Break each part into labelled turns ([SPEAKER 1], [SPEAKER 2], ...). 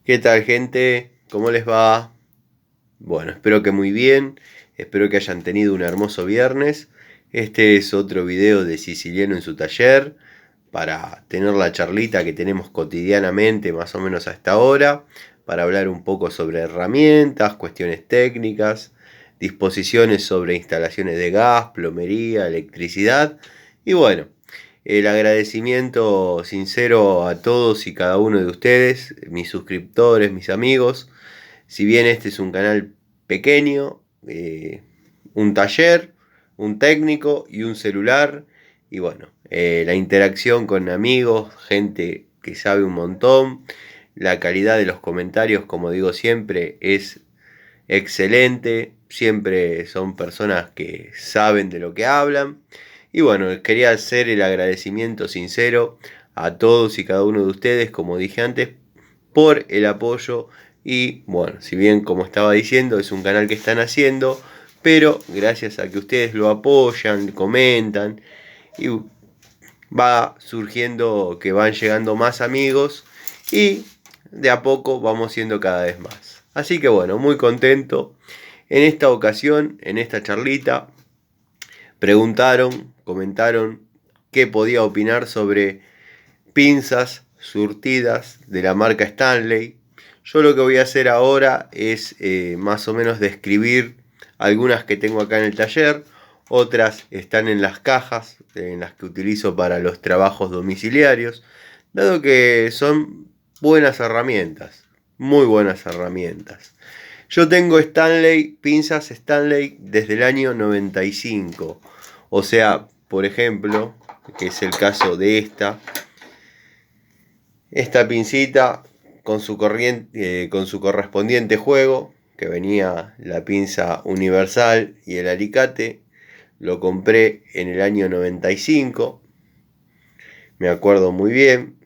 [SPEAKER 1] ¿Qué tal, gente? ¿Cómo les va? Bueno, espero que muy bien. Espero que hayan tenido un hermoso viernes. Este es otro video de Siciliano en su taller para tener la charlita que tenemos cotidianamente, más o menos a esta hora, para hablar un poco sobre herramientas, cuestiones técnicas, disposiciones sobre instalaciones de gas, plomería, electricidad y bueno, el agradecimiento sincero a todos y cada uno de ustedes, mis suscriptores, mis amigos. Si bien este es un canal pequeño, un taller, un técnico y un celular. Y bueno, la interacción con amigos, gente que sabe un montón. La calidad de los comentarios, como digo siempre, es excelente. Siempre son personas que saben de lo que hablan. Y bueno, quería hacer el agradecimiento sincero a todos y cada uno de ustedes, como dije antes, por el apoyo. Y bueno, si bien como estaba diciendo, es un canal que están haciendo, pero gracias a que ustedes lo apoyan, comentan, y va surgiendo que van llegando más amigos y de a poco vamos siendo cada vez más. Así que bueno, muy contento. En esta ocasión, en esta charlita, preguntaron, comentaron qué podía opinar sobre pinzas surtidas de la marca Stanley. Yo lo que voy a hacer ahora es más o menos describir algunas que tengo acá en el taller. Otras están en las cajas en las que utilizo para los trabajos domiciliarios, dado que son buenas herramientas, muy buenas herramientas. Yo tengo Stanley, pinzas Stanley desde el año 95. O sea, por ejemplo, que es el caso de esta pincita con su correspondiente juego, que venía la pinza universal y el alicate, lo compré en el año 95. Me acuerdo muy bien.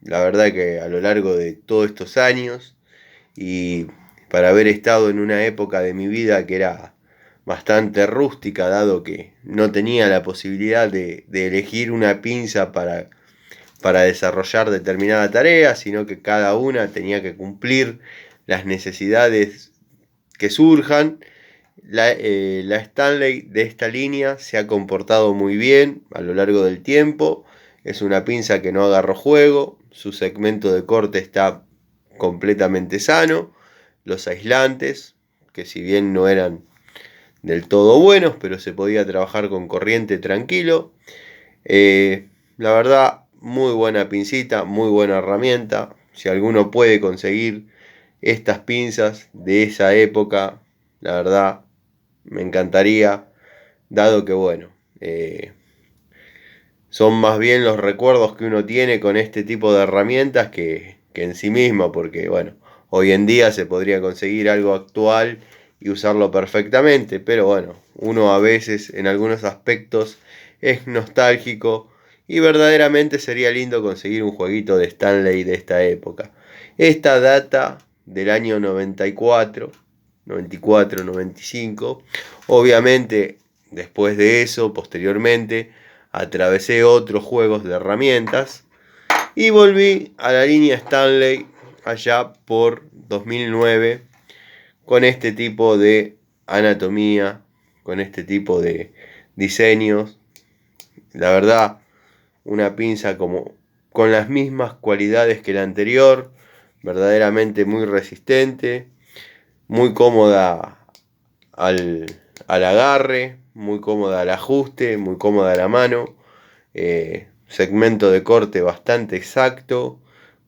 [SPEAKER 1] La verdad que a lo largo de todos estos años y para haber estado en una época de mi vida que era bastante rústica, dado que no tenía la posibilidad de elegir una pinza para desarrollar determinada tarea, sino que cada una tenía que cumplir las necesidades que surjan. La Stanley de esta línea se ha comportado muy bien a lo largo del tiempo. Es una pinza que no agarró juego, su segmento de corte está completamente sano. Los aislantes, que si bien no eran del todo buenos, pero se podía trabajar con corriente tranquilo. La verdad, muy buena pincita, muy buena herramienta. Si alguno puede conseguir estas pinzas de esa época, la verdad, me encantaría, dado que bueno, son más bien los recuerdos que uno tiene con este tipo de herramientas que en sí mismo, porque bueno, hoy en día se podría conseguir algo actual y usarlo perfectamente, pero bueno, uno a veces en algunos aspectos es nostálgico y verdaderamente sería lindo conseguir un jueguito de Stanley de esta época. Esta data del año 94, 94, 95, obviamente después de eso, posteriormente, atravesé otros juegos de herramientas y volví a la línea Stanley allá por 2009 con este tipo de anatomía, con este tipo de diseños. La verdad, una pinza como con las mismas cualidades que la anterior, verdaderamente muy resistente, muy cómoda al, al agarre, muy cómoda al ajuste, muy cómoda a la mano. Segmento de corte bastante exacto,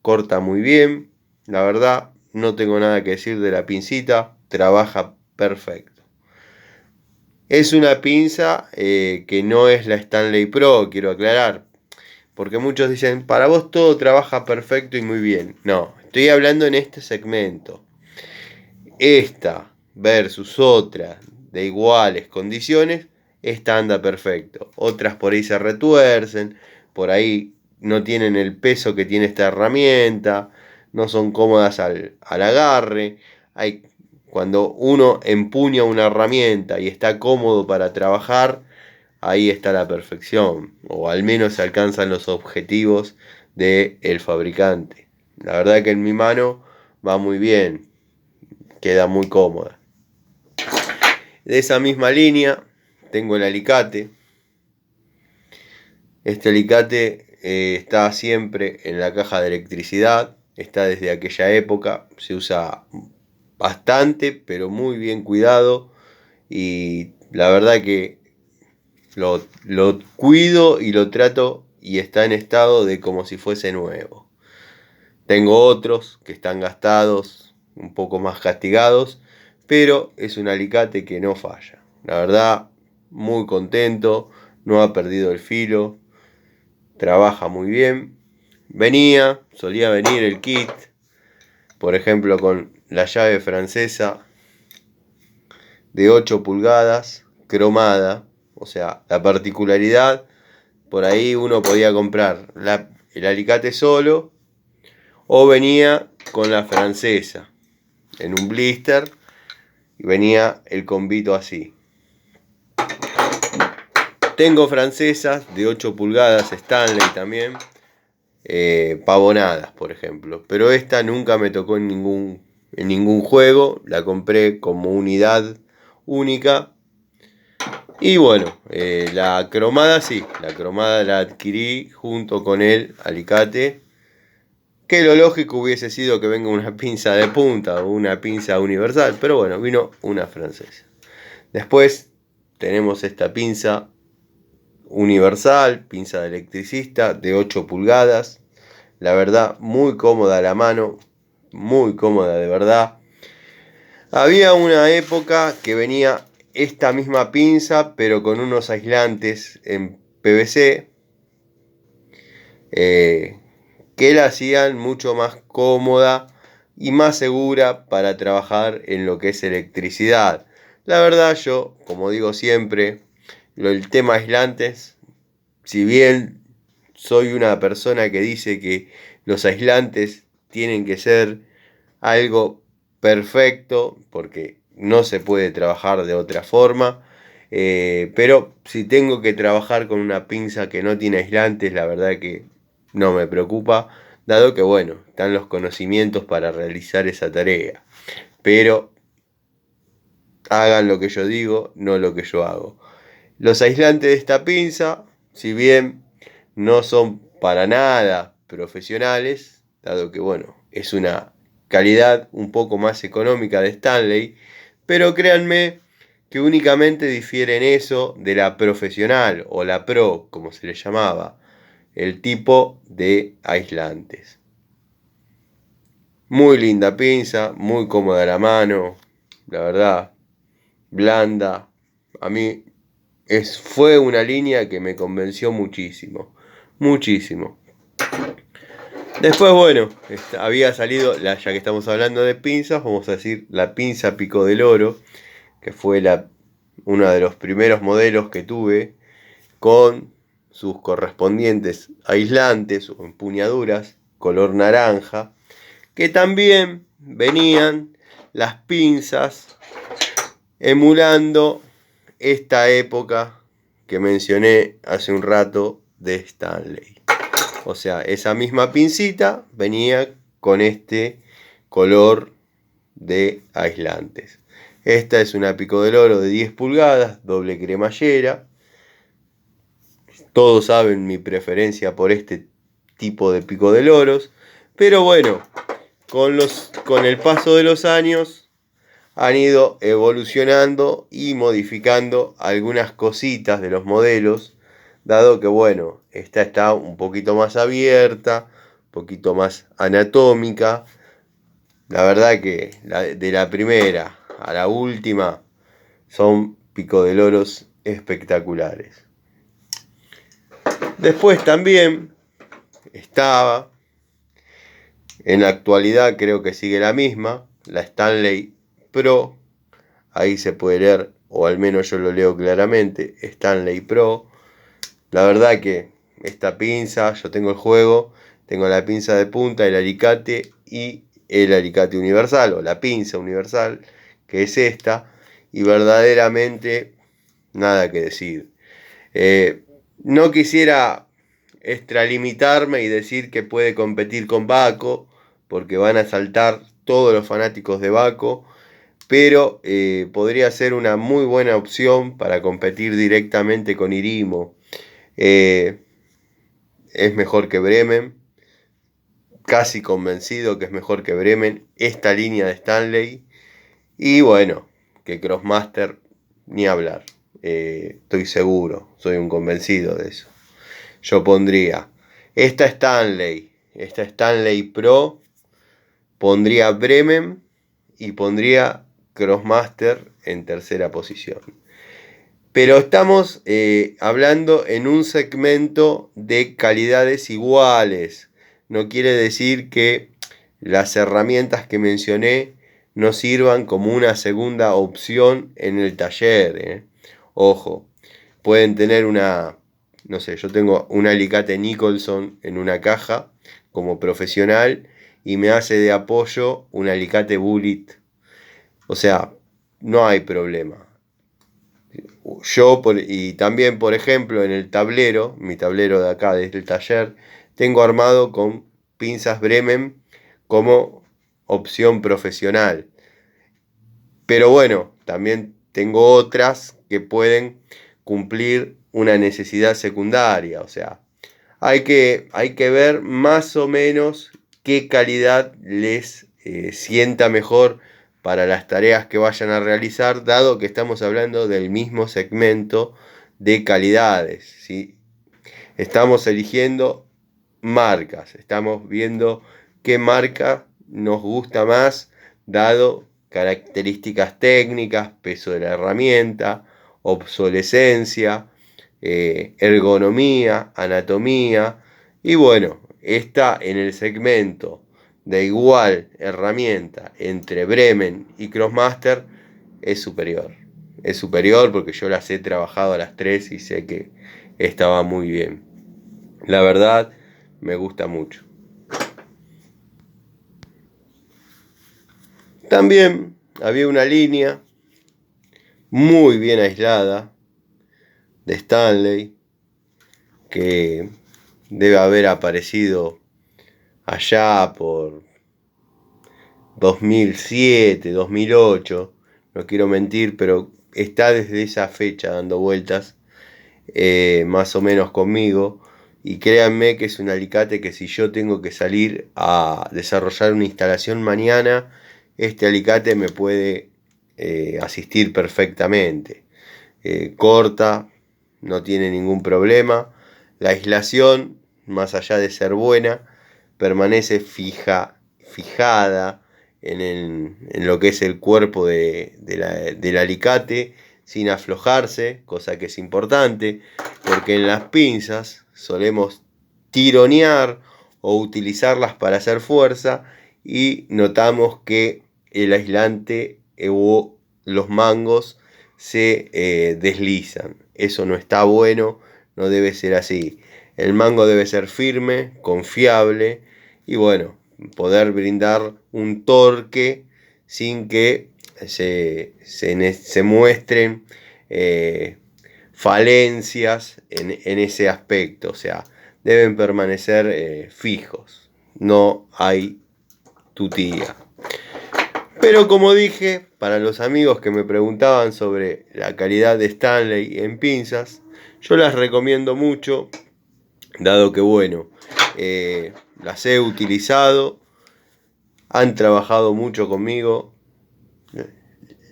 [SPEAKER 1] corta muy bien. La verdad, no tengo nada que decir de la pincita, trabaja perfecto. Es una pinza que no es la Stanley Pro, quiero aclarar, porque muchos dicen, para vos todo trabaja perfecto y muy bien. No, estoy hablando en este segmento. Esta versus otra de iguales condiciones, esta anda perfecto. Otras por ahí se retuercen, por ahí no tienen el peso que tiene esta herramienta, no son cómodas al agarre. Cuando uno empuña una herramienta y está cómodo para trabajar, ahí está la perfección, o al menos se alcanzan los objetivos del fabricante. La verdad que en mi mano va muy bien, queda muy cómoda. De esa misma línea tengo el alicate. Este alicate está siempre en la caja de electricidad, está desde aquella época, se usa bastante, pero muy bien cuidado, y la verdad que lo cuido y lo trato y está en estado de como si fuese nuevo. Tengo otros que están gastados, un poco más castigados, pero es un alicate que no falla. La verdad, muy contento, no ha perdido el filo, trabaja muy bien. Solía venir el kit, por ejemplo con la llave francesa de 8 pulgadas, cromada. O sea, la particularidad, por ahí uno podía comprar el alicate solo o venía con la francesa en un blister y venía el combito así. Tengo francesas de 8 pulgadas Stanley también, pavonadas por ejemplo, pero esta nunca me tocó en ningún juego, la compré como unidad única. Y bueno, la cromada sí, la cromada la adquirí junto con el alicate, que lo lógico hubiese sido que venga una pinza de punta o una pinza universal, pero bueno, vino una francesa. Después tenemos esta pinza universal, pinza de electricista de 8 pulgadas. La verdad, muy cómoda a la mano, muy cómoda de verdad. Había una época que venía esta misma pinza, pero con unos aislantes en PVC, que la hacían mucho más cómoda y más segura para trabajar en lo que es electricidad. La verdad, yo, como digo siempre, el tema aislantes, si bien soy una persona que dice que los aislantes tienen que ser algo perfecto, porque no se puede trabajar de otra forma, pero si tengo que trabajar con una pinza que no tiene aislantes, la verdad que no me preocupa, dado que bueno, están los conocimientos para realizar esa tarea, pero hagan lo que yo digo, no lo que yo hago. Los aislantes de esta pinza, si bien no son para nada profesionales, dado que bueno, es una calidad un poco más económica de Stanley, pero créanme que únicamente difieren eso de la profesional o la pro, como se le llamaba, el tipo de aislantes. Muy linda pinza, muy cómoda a la mano, la verdad, blanda. A mí fue una línea que me convenció muchísimo, muchísimo. Después, bueno, había salido, ya que estamos hablando de pinzas, vamos a decir la pinza Pico del Oro, que fue uno de los primeros modelos que tuve, con sus correspondientes aislantes o empuñaduras color naranja, que también venían las pinzas emulando esta época que mencioné hace un rato de Stanley. O sea, esa misma pincita venía con este color de aislantes. Esta es una Pico del Oro de 10 pulgadas, doble cremallera. Todos saben mi preferencia por este tipo de Pico del Oros. Pero bueno, con el paso de los años han ido evolucionando y modificando algunas cositas de los modelos, dado que bueno, esta está un poquito más abierta, un poquito más anatómica. La verdad que de la primera a la última son Pico del Oros espectaculares. Después también estaba, en la actualidad creo que sigue la misma, la Stanley Pro. Ahí se puede leer, o al menos yo lo leo claramente, Stanley Pro. La verdad que esta pinza, yo tengo el juego, tengo la pinza de punta, el alicate y el alicate universal, o la pinza universal, que es esta, y verdaderamente nada que decir. No quisiera extralimitarme y decir que puede competir con Baco, porque van a saltar todos los fanáticos de Bahco, pero podría ser una muy buena opción para competir directamente con Irimo. Es mejor que Bremen, casi convencido que es mejor que Bremen esta línea de Stanley. Y bueno, que Crossmaster ni hablar. Estoy seguro, soy un convencido de eso. Yo pondría esta Stanley Pro, pondría Bremen y pondría Crossmaster en tercera posición. Pero estamos hablando en un segmento de calidades iguales. No quiere decir que las herramientas que mencioné no sirvan como una segunda opción en el taller. Ojo, pueden tener no sé, yo tengo un alicate Nicholson en una caja como profesional y me hace de apoyo un alicate Bullet. O sea, no hay problema. Y también, por ejemplo, en el tablero, mi tablero de acá desde el taller, tengo armado con pinzas Bremen como opción profesional. Pero bueno, también tengo otras que pueden cumplir una necesidad secundaria. O sea, hay que ver más o menos qué calidad les sienta mejor para las tareas que vayan a realizar, dado que estamos hablando del mismo segmento de calidades, ¿sí? Estamos eligiendo marcas, estamos viendo qué marca nos gusta más, dado características técnicas, peso de la herramienta, obsolescencia, ergonomía, anatomía, y bueno, está en el segmento de igual herramienta entre Bremen y Crossmaster, es superior. Es superior porque yo las he trabajado a las tres y sé que estaba muy bien. La verdad, me gusta mucho. También había una línea muy bien aislada de Stanley que debe haber aparecido allá por 2007, 2008, no quiero mentir, pero está desde esa fecha dando vueltas, más o menos conmigo, y créanme que es un alicate que si yo tengo que salir a desarrollar una instalación mañana, este alicate me puede asistir perfectamente. Corta, no tiene ningún problema, la aislación, más allá de ser buena, permanece fijada en lo que es el cuerpo del alicate sin aflojarse, cosa que es importante, porque en las pinzas solemos tironear o utilizarlas para hacer fuerza y notamos que el aislante o los mangos se deslizan. Eso no está bueno, no debe ser así. El mango debe ser firme, confiable y bueno, poder brindar un torque sin que se muestren falencias en ese aspecto. O sea, deben permanecer fijos. No hay tutía. Pero como dije, para los amigos que me preguntaban sobre la calidad de Stanley en pinzas, yo las recomiendo mucho, dado que bueno, las he utilizado, han trabajado mucho conmigo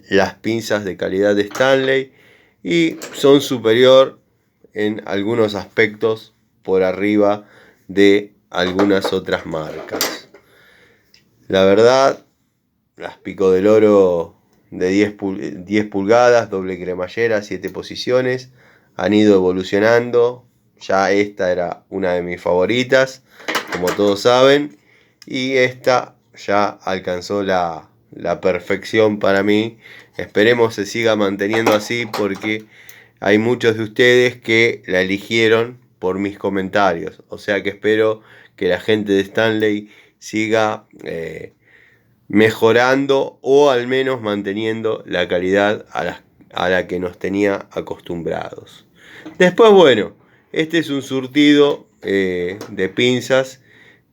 [SPEAKER 1] las pinzas de calidad de Stanley y son superior en algunos aspectos por arriba de algunas otras marcas. La verdad, las Pico del Oro de 10 pulgadas, doble cremallera, 7 posiciones, han ido evolucionando. Ya esta era una de mis favoritas, como todos saben, y esta ya alcanzó la perfección para mí. Esperemos se siga manteniendo así porque hay muchos de ustedes que la eligieron por mis comentarios. O sea que espero que la gente de Stanley siga mejorando o al menos manteniendo la calidad a la que nos tenía acostumbrados. Después, bueno, este es un surtido de pinzas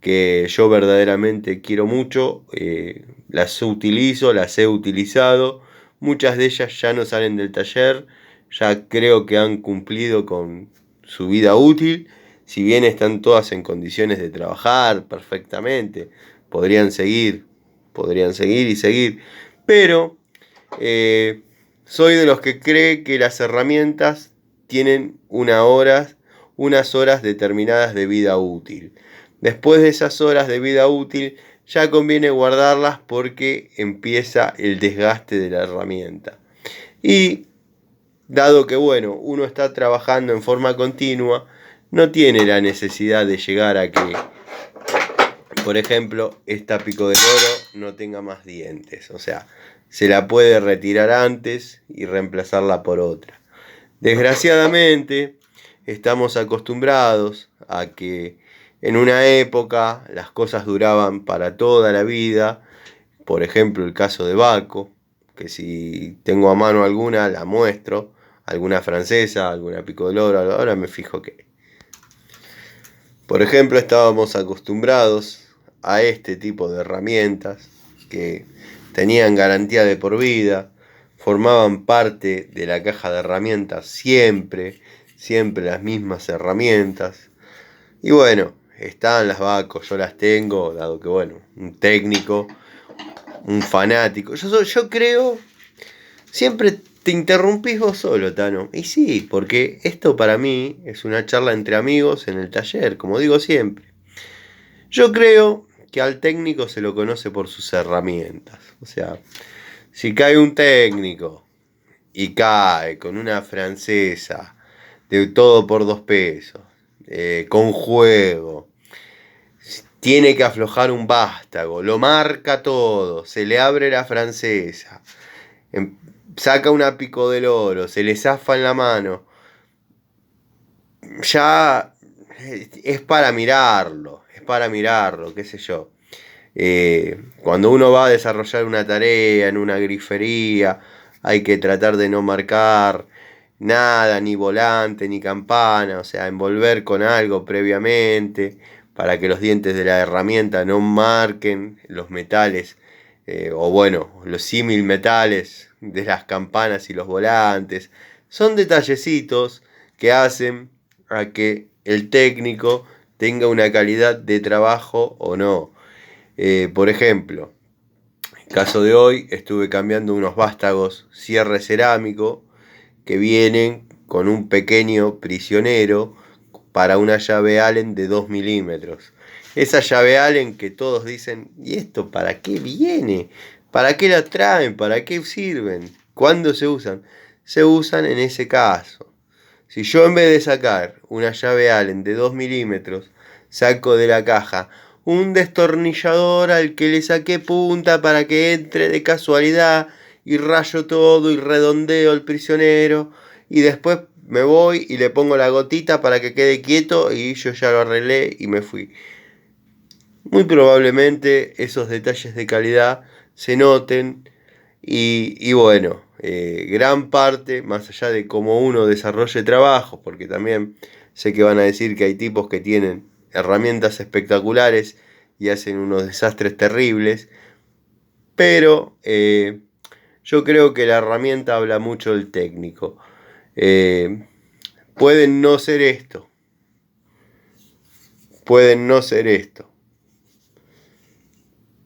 [SPEAKER 1] que yo verdaderamente quiero mucho. las utilizo, las he utilizado. Muchas de ellas ya no salen del taller, ya creo que han cumplido con su vida útil. Si bien están todas en condiciones de trabajar perfectamente, podrían seguir y seguir. Pero soy de los que cree que las herramientas tienen unas horas determinadas de vida útil. Después de esas horas de vida útil, ya conviene guardarlas porque empieza el desgaste de la herramienta. Y dado que uno está trabajando en forma continua, no tiene la necesidad de llegar a que, por ejemplo, esta pico del oro no tenga más dientes. O sea, se la puede retirar antes y reemplazarla por otra. Desgraciadamente, estamos acostumbrados a que en una época las cosas duraban para toda la vida. Por ejemplo, el caso de Baco, que si tengo a mano alguna la muestro, alguna francesa, alguna pico del oro, ahora me fijo que. Por ejemplo, estábamos acostumbrados a este tipo de herramientas que tenían garantía de por vida, formaban parte de la caja de herramientas siempre las mismas herramientas. Y están las Baco, yo las tengo, dado que un técnico, un fanático. Yo creo, siempre te interrumpís vos solo, Tano. Y sí, porque esto para mí es una charla entre amigos en el taller, como digo siempre. Yo creo que al técnico se lo conoce por sus herramientas. O sea, si cae un técnico y cae con una francesa de todo por 2 pesos, con juego, tiene que aflojar un vástago, lo marca todo, se le abre la francesa, saca una pico del oro, se le zafa en la mano, ya es para mirarlo, qué sé yo. Cuando uno va a desarrollar una tarea en una grifería, hay que tratar de no marcar nada, ni volante, ni campana, o sea, envolver con algo previamente para que los dientes de la herramienta no marquen los metales, los símil metales de las campanas y los volantes. Son detallecitos que hacen a que el técnico tenga una calidad de trabajo o no. Por ejemplo, en el caso de hoy estuve cambiando unos vástagos cierre cerámico que vienen con un pequeño prisionero para una llave Allen de 2 milímetros. Esa llave Allen que todos dicen, ¿y esto para qué viene? ¿Para qué la traen? ¿Para qué sirven? ¿Cuándo se usan? Se usan en ese caso. Si yo en vez de sacar una llave Allen de 2 milímetros, saco de la caja un destornillador al que le saqué punta para que entre de casualidad y rayo todo y redondeo el prisionero y después me voy y le pongo la gotita para que quede quieto y yo ya lo arreglé y me fui. Muy probablemente esos detalles de calidad se noten y gran parte, más allá de cómo uno desarrolle trabajos, porque también sé que van a decir que hay tipos que tienen herramientas espectaculares y hacen unos desastres terribles, pero yo creo que la herramienta habla mucho del técnico. Pueden no ser esto,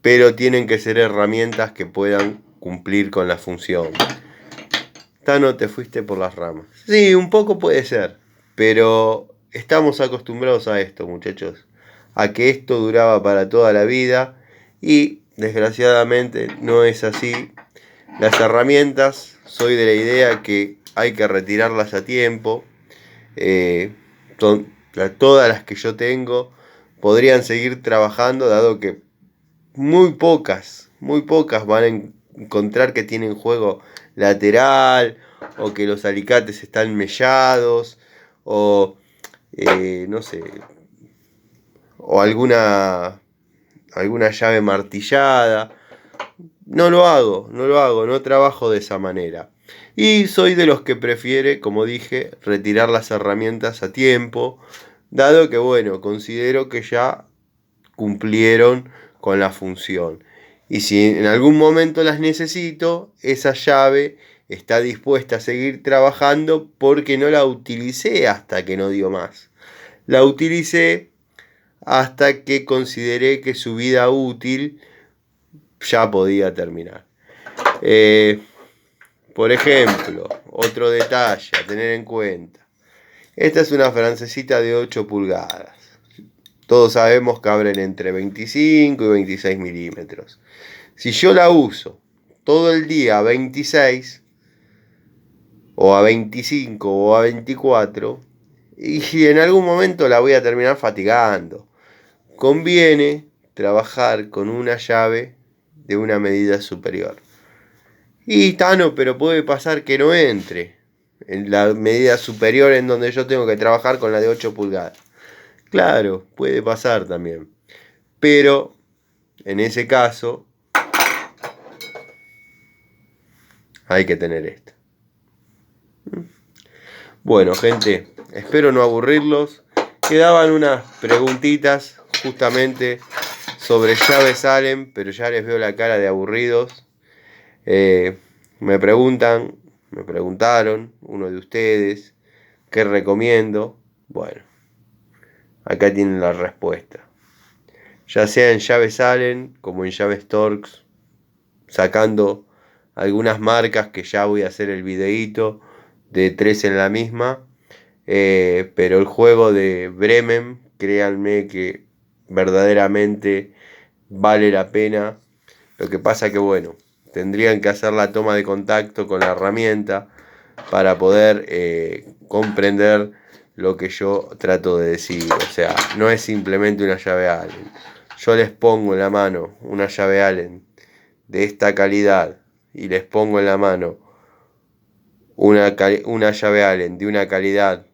[SPEAKER 1] pero tienen que ser herramientas que puedan cumplir con la función. Tano, te fuiste por las ramas. Sí, un poco puede ser, pero estamos acostumbrados a esto, muchachos, a que esto duraba para toda la vida y desgraciadamente no es así. Las herramientas, soy de la idea que hay que retirarlas a tiempo. Todas las que yo tengo podrían seguir trabajando, dado que muy pocas van a encontrar que tienen juego lateral o que los alicates están mellados o no sé, o alguna llave martillada. No lo hago, no trabajo de esa manera. Y soy de los que prefiere, como dije, retirar las herramientas a tiempo, dado que considero que ya cumplieron con la función. Y si en algún momento las necesito, esa llave está dispuesta a seguir trabajando porque no la utilicé hasta que no dio más. La utilicé hasta que consideré que su vida útil ya podía terminar. Por ejemplo, otro detalle a tener en cuenta. Esta es una francesita de 8 pulgadas. Todos sabemos que abren entre 25 y 26 milímetros. Si yo la uso todo el día a 26, o a 25 o a 24, y en algún momento la voy a terminar fatigando, conviene trabajar con una llave de una medida superior. Y Tano, pero puede pasar que no entre en la medida superior en donde yo tengo que trabajar con la de 8 pulgadas. Claro, puede pasar también. Pero en ese caso hay que tener esto. Bueno, gente, espero no aburrirlos. Quedaban unas preguntitas justamente sobre llaves Allen, pero ya les veo la cara de aburridos. Me preguntaron, uno de ustedes, qué recomiendo. Bueno, acá tienen la respuesta. Ya sea en llaves Allen como en llaves Torx, sacando algunas marcas que ya voy a hacer el videíto de 3 en la misma. Pero el juego de Bremen, créanme que verdaderamente vale la pena. Lo que pasa que bueno, tendrían que hacer la toma de contacto con la herramienta para poder comprender lo que yo trato de decir. O sea, no es simplemente una llave Allen. Yo les pongo en la mano una llave Allen de esta calidad y les pongo en la mano una llave Allen de una calidad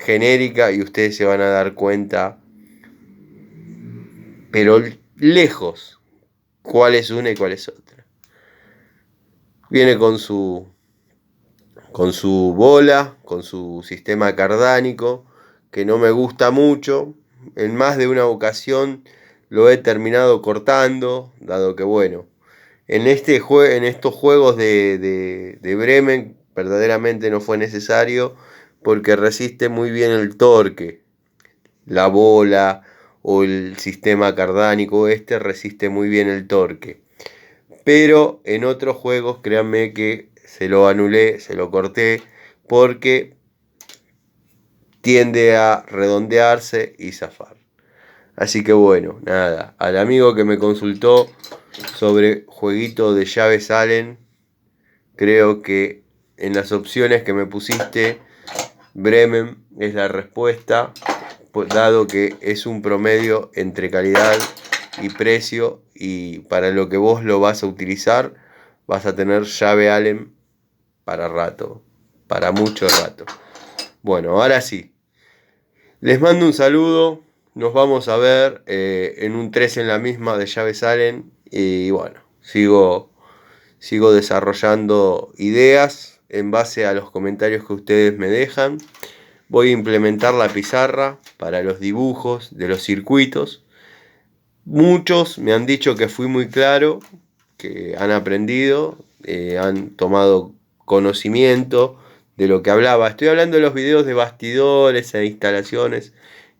[SPEAKER 1] genérica y ustedes se van a dar cuenta, pero lejos, cuál es una y cuál es otra. Viene con su bola, con su sistema cardánico, que no me gusta mucho. En más de una ocasión lo he terminado cortando, dado que bueno, en estos juegos de Bremen verdaderamente no fue necesario porque resiste muy bien el torque. La bola o el sistema cardánico resiste muy bien el torque. Pero en otros juegos, créanme que se lo anulé, se lo corté, porque tiende a redondearse y zafar. Así que bueno, nada, al amigo que me consultó sobre jueguito de llaves Allen, creo que en las opciones que me pusiste, Bremen es la respuesta, dado que es un promedio entre calidad y precio, y para lo que vos lo vas a utilizar, vas a tener llave Allen para rato, para mucho rato. Bueno, ahora sí, les mando un saludo, nos vamos a ver en un 3 en la misma de llaves Allen, y bueno, sigo desarrollando ideas en base a los comentarios que ustedes me dejan. Voy a implementar la pizarra para los dibujos de los circuitos. Muchos me han dicho que fui muy claro, que han aprendido, han tomado conocimiento de lo que hablaba. Estoy hablando de los videos de bastidores e instalaciones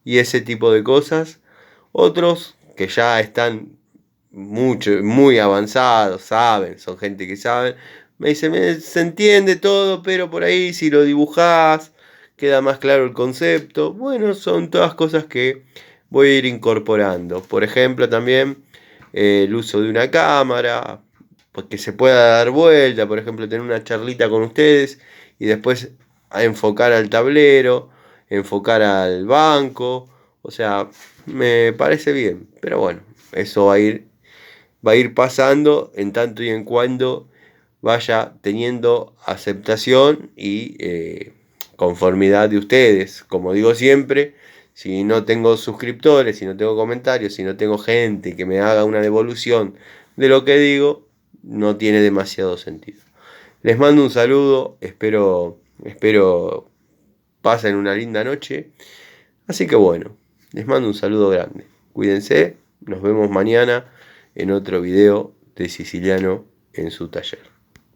[SPEAKER 1] y ese tipo de cosas. Otros que ya están muy avanzados, saben, son gente que sabe, me dicen, se entiende todo, pero por ahí si lo dibujás queda más claro el concepto. Bueno, son todas cosas que voy a ir incorporando. Por ejemplo, también el uso de una cámara, pues que se pueda dar vuelta, por ejemplo, tener una charlita con ustedes y después a enfocar al tablero, enfocar al banco. O sea, me parece bien, pero bueno, eso va a ir pasando en tanto y en cuando vaya teniendo aceptación y conformidad de ustedes. Como digo siempre, si no tengo suscriptores, si no tengo comentarios, si no tengo gente que me haga una devolución de lo que digo, no tiene demasiado sentido. Les mando un saludo, espero pasen una linda noche. Así que bueno, les mando un saludo grande. Cuídense, nos vemos mañana en otro video de Siciliano en su taller.